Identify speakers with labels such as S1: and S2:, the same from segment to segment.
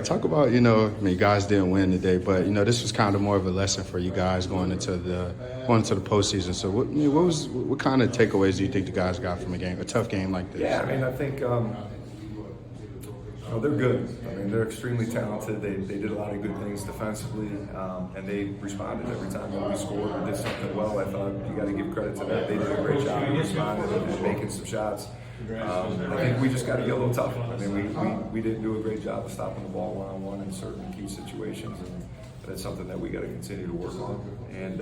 S1: right, talk about, I mean, you guys didn't win today, but, this was kind of more of a lesson for you guys going into the postseason. So what kind of takeaways do you think the guys got from a tough game like this?
S2: Yeah, I mean, I think they're good. I mean, they're extremely talented. They did a lot of good things defensively, and they responded every time that we scored or did something well. I thought you got to give credit to that. They did a great job of responding and making some shots. I think we just got to get a little tougher. I mean, we didn't do a great job of stopping the ball one-on-one in certain key situations, and that's something that we got to continue to work on and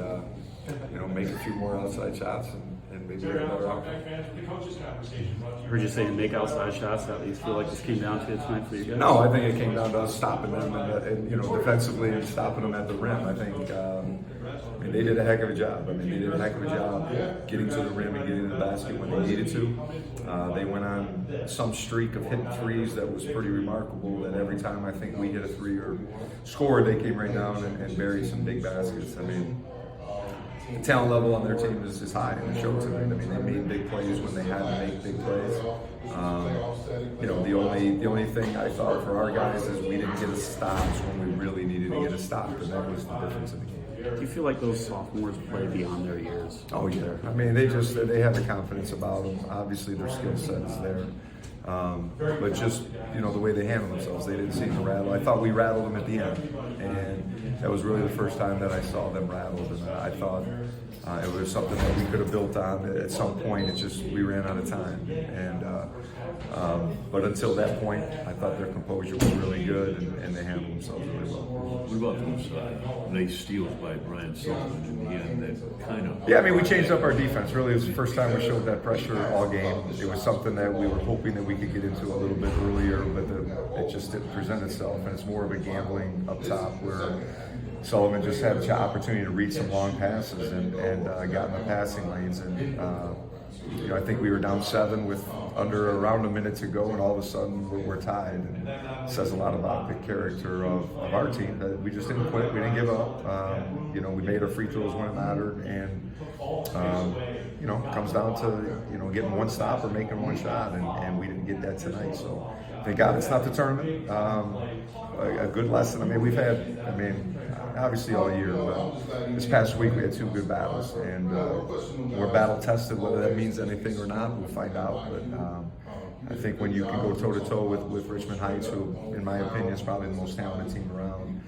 S2: make a few more outside shots and maybe get a better outcome.
S3: I heard you saying make outside shots. How do you feel like this came down to it tonight for you guys?
S2: No, I think it came down to us stopping them and defensively and stopping them at the rim. I think they did a heck of a job. I mean, they did a heck of a job getting to the rim and getting to the basket when they needed to. They went on some streak of hitting threes that was pretty remarkable. That every time I think we hit a three or scored, they came right down and buried some big baskets. I mean, the talent level on their team is high, and it showed tonight. I mean, they made big plays when they had to make big plays. The only thing I thought for our guys is we didn't get a stops when we really needed to get a stop, and that was the difference in the game.
S3: Do you feel like those sophomores play beyond their years?
S2: Oh yeah. I mean, they have the confidence about them. Obviously, their skill set is there. But just, the way they handle themselves, they didn't seem to rattle. I thought we rattled them at the end, and that was really the first time that I saw them rattled, and I thought it was something that we could have built on. At some point, we ran out of time, and but until that point, I thought their composure was really good, and they handled themselves really well.
S4: What about those nice steals by Brian Sullivan in the end? That kind of...
S2: Yeah, I mean, we changed up our defense. Really, it was the first time we showed that pressure all game. It was something that we were hoping that we could get into a little bit earlier, but it just didn't present itself. And it's more of a gambling up top where Sullivan just had the opportunity to read some long passes and got in the passing lanes. And I think we were down 7 with under around a minute to go, and all of a sudden we're tied. And it says a lot about the character of our team, that we just didn't quit, we didn't give up. We made our free throws when it mattered, and it comes down to getting one stop or making one shot, and we didn't get that tonight. So thank God it's not the tournament. A good lesson. I mean, we've had, obviously all year, but this past week we had 2 good battles, and we're battle tested. Whether that means anything or not, we'll find out. But I think when you can go toe-to-toe with Richmond Heights, who, in my opinion, is probably the most talented team around,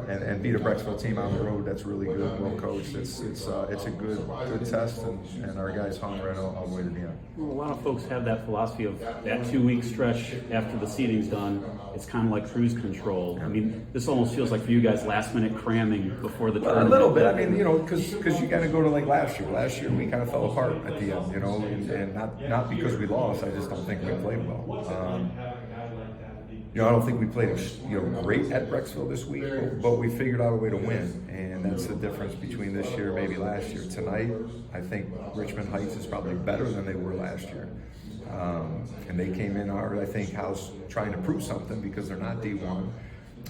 S2: and beat a Brecksville team on the road that's really good, well coached. It's a good test, and our guys hung right all the way to the end.
S3: Well, a lot of folks have that philosophy of that 2-week stretch after the seeding's done. It's kind of like cruise control. I mean, this almost feels like for you guys last-minute cramming before the tournament.
S2: A little bit. I mean, because you got to go to like last year. Last year we kind of fell apart at the end, and not because we lost. I just don't think we played well. I don't think we played great at Brecksville this week, but we figured out a way to win, and that's the difference between this year and maybe last year. Tonight, I think Richmond Heights is probably better than they were last year, and they came in hard, I think, house trying to prove something because they're not D1,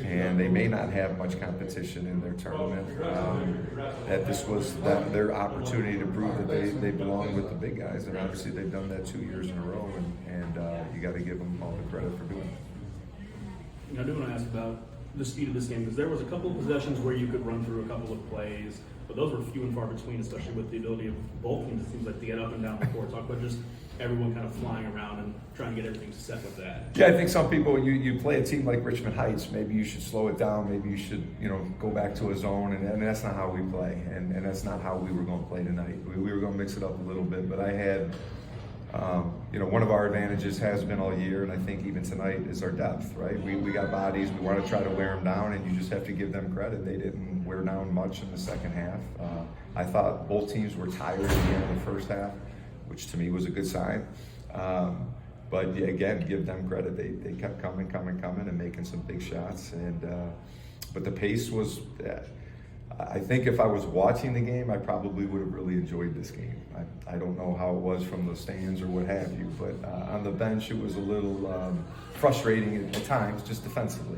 S2: and they may not have much competition in their tournament. That this was their opportunity to prove that they belong with the big guys, and obviously they've done that 2 years in a row, and you got to give them all the credit for doing it.
S5: I do want to ask about the speed of this game, because there was a couple of possessions where you could run through a couple of plays, but those were few and far between, especially with the ability of both teams, it seems like, to get up and down the court. Talk about just everyone kind of flying around and trying to get everything set with that.
S2: Yeah, I think some people, you play a team like Richmond Heights, maybe you should slow it down, maybe you should, go back to a zone, and that's not how we play, and that's not how we were going to play tonight. We were going to mix it up a little bit, but I had... one of our advantages has been all year, and I think even tonight, is our depth, right? We got bodies, we want to try to wear them down, and you just have to give them credit. They didn't wear down much in the second half. I thought both teams were tired at the end of the first half, which to me was a good sign. But yeah, again, give them credit. They kept coming, and making some big shots. But the pace was... I think if I was watching the game, I probably would have really enjoyed this game. I don't know how it was from the stands or what have you, but on the bench it was a little frustrating at times, just defensively.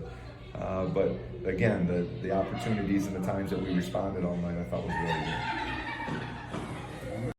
S2: But again, the opportunities and the times that we responded all night, I thought was really good.